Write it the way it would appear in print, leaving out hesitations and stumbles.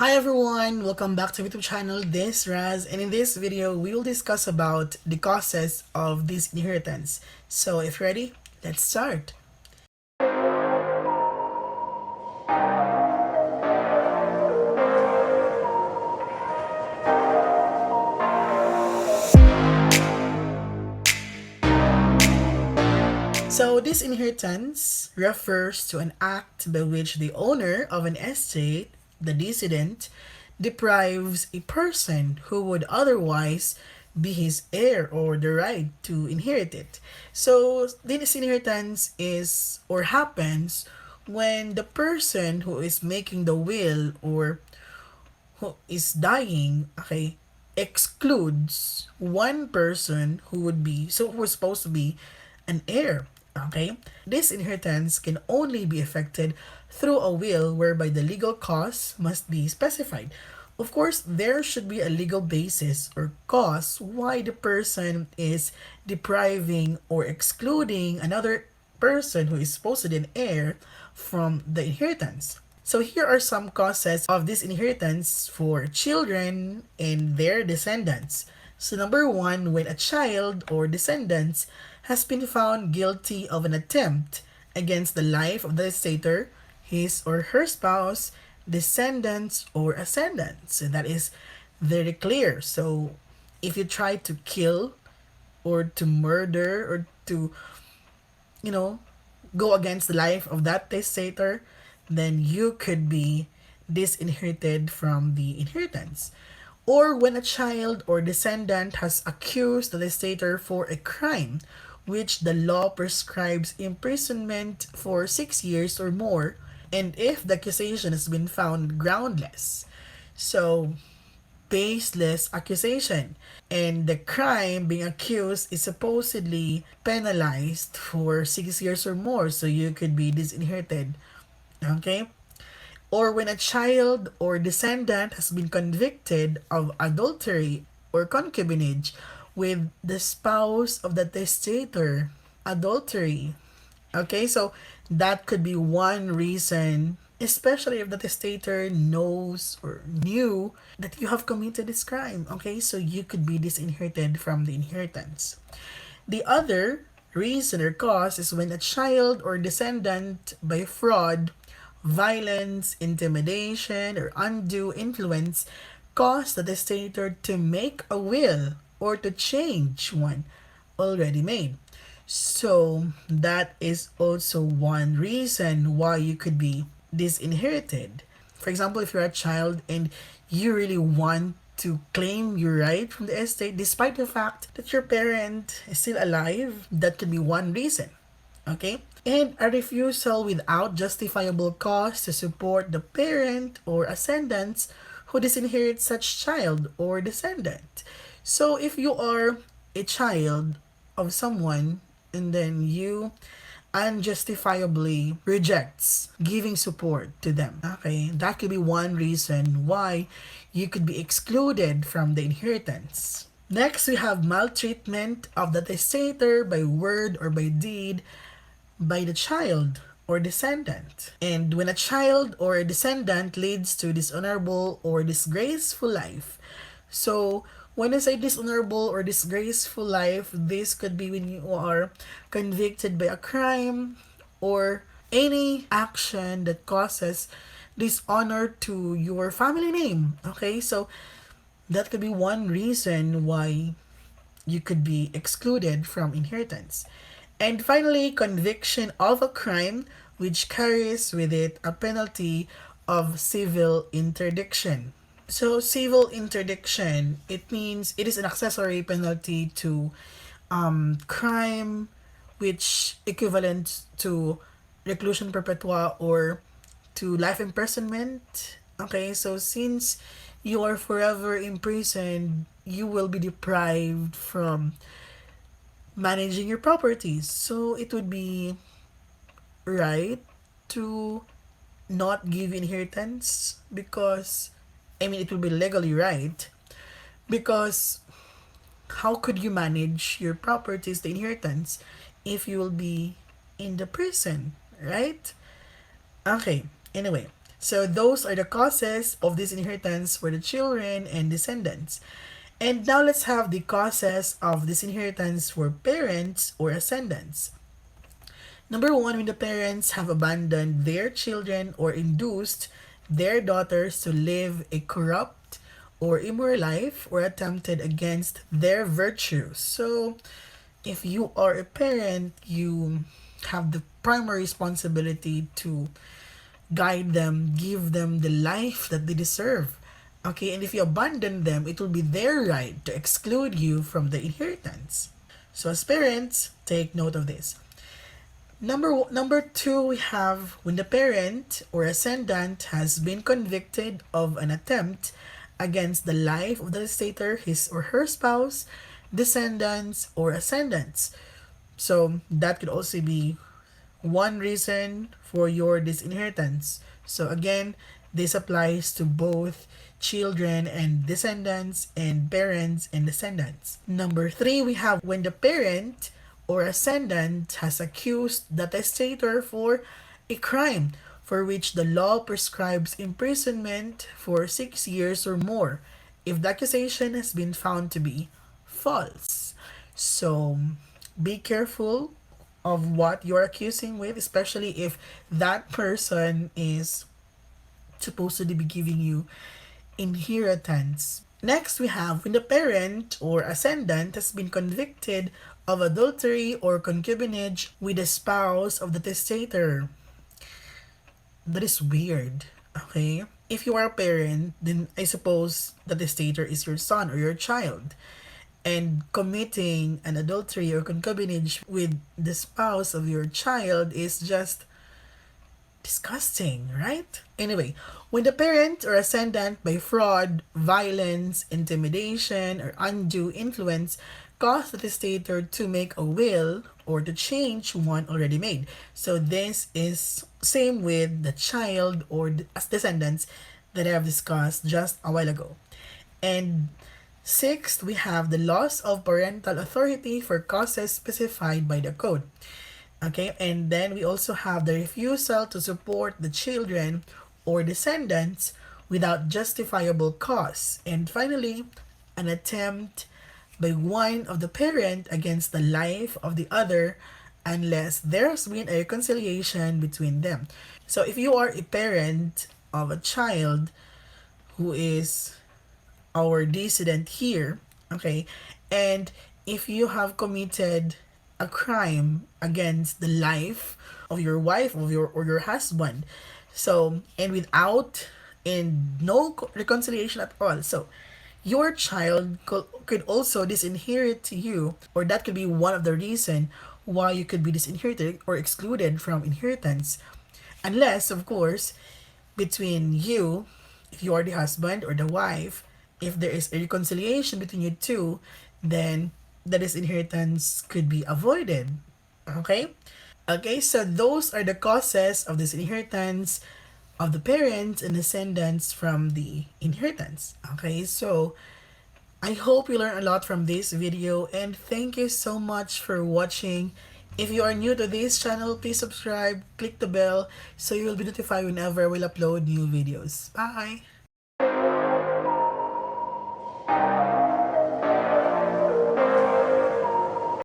Hi everyone, welcome back to YouTube channel This Raz, and in this video we will discuss about the causes of disinheritance. So if you're ready, let's start. So disinheritance refers to an act by which the owner of an estate, the decedent, deprives a person who would otherwise be his heir or the right to inherit it. So disinheritance is or happens when the person who is making the will or who is dying, okay, excludes one person who would be so who is supposed to be an heir. Okay, this inheritance can only be effected through a will whereby the legal cause must be specified. Of course, there should be a legal basis or cause why the person is depriving or excluding another person who is supposed to be an heir from the inheritance. So here are some causes of this inheritance for children and their descendants. So number one, when a child or descendants has been found guilty of an attempt against the life of the testator, his or her spouse, descendants, or ascendants. So that is very clear. So if you try to kill or to murder or to, you know, go against the life of that testator, then you could be disinherited from the inheritance. Or when a child or descendant has accused the testator for a crime which the law prescribes imprisonment for 6 years or more, and if the accusation has been found groundless. So, baseless accusation. And the crime being accused is supposedly penalized for 6 years or more, so you could be disinherited. Okay? Or when a child or descendant has been convicted of adultery or concubinage with the spouse of the testator, adultery. Okay, so that could be one reason, especially if the testator knows or knew that you have committed this crime. Okay, so you could be disinherited from the inheritance. The other reason or cause is when a child or descendant by fraud, violence, intimidation, or undue influence cause the testator to make a will or to change one already made. So that is also one reason why you could be disinherited. For example, if you're a child and you really want to claim your right from the estate despite the fact that your parent is still alive, that could be one reason. Okay? And a refusal without justifiable cause to support the parent or ascendants who disinherit such child or descendant. So if you are a child of someone and then you unjustifiably rejects giving support to them, okay, that could be one reason why you could be excluded from the inheritance. Next, we have maltreatment of the testator by word or by deed by the child or descendant. And when a child or a descendant leads to dishonorable or disgraceful life, so when I say dishonorable or disgraceful life, this could be when you are convicted by a crime or any action that causes dishonor to your family name. Okay, so that could be one reason why you could be excluded from inheritance. And finally, conviction of a crime which carries with it a penalty of civil interdiction. So, civil interdiction, it means it is an accessory penalty to crime which equivalent to reclusion perpetua or to life imprisonment. Okay, so since you are forever imprisoned, you will be deprived from managing your properties. So it would be right to not give inheritance because, I mean, it would be legally right because how could you manage your properties, the inheritance, if you will be in the prison, right? Okay, anyway. So those are the causes of disinheritance for the children and descendants. And now let's have the causes of disinheritance for parents or ascendants. Number one, when the parents have abandoned their children or induced their daughters to live a corrupt or immoral life or attempted against their virtues. So, if you are a parent, you have the primary responsibility to guide them, give them the life that they deserve. Okay, and if you abandon them, it will be their right to exclude you from the inheritance. So, as parents, take note of this. Number two, we have when the parent or ascendant has been convicted of an attempt against the life of the testator, his or her spouse, descendants, or ascendants. So that could also be one reason for your disinheritance. So again, this applies to both children and descendants and parents and descendants. Number three, we have when the parent or ascendant has accused the testator for a crime for which the law prescribes imprisonment for 6 years or more if the accusation has been found to be false. So be careful of what you're accusing with, especially if that person is supposed to be giving you inheritance. Next, we have when the parent or ascendant has been convicted of adultery or concubinage with the spouse of the testator. That is weird. Okay? If you are a parent, then I suppose the testator is your son or your child. And committing an adultery or concubinage with the spouse of your child is just disgusting, right? Anyway, when the parent or ascendant by fraud, violence, intimidation, or undue influence cause the testator to make a will or to change one already made. So this is same with the child or as descendants that I have discussed just a while ago. And sixth, we have the loss of parental authority for causes specified by the code. Okay, and then we also have the refusal to support the children or descendants without justifiable cause. And finally, an attempt by one of the parent against the life of the other unless there's been a reconciliation between them. So if you are a parent of a child who is our decedent here, okay, and if you have committed a crime against the life of your wife or your husband, so and without and no reconciliation at all, so your child could also disinherit you, or that could be one of the reason why you could be disinherited or excluded from inheritance, unless of course between you, if you are the husband or the wife, if there is a reconciliation between you two, then the disinheritance could be avoided. Okay? Okay, so those are the causes of disinheritance of the parents and descendants from the inheritance. Okay, so I hope you learned a lot from this video and thank you so much for watching. If you are new to this channel, please subscribe, click the bell so you will be notified whenever we'll upload new videos. Bye!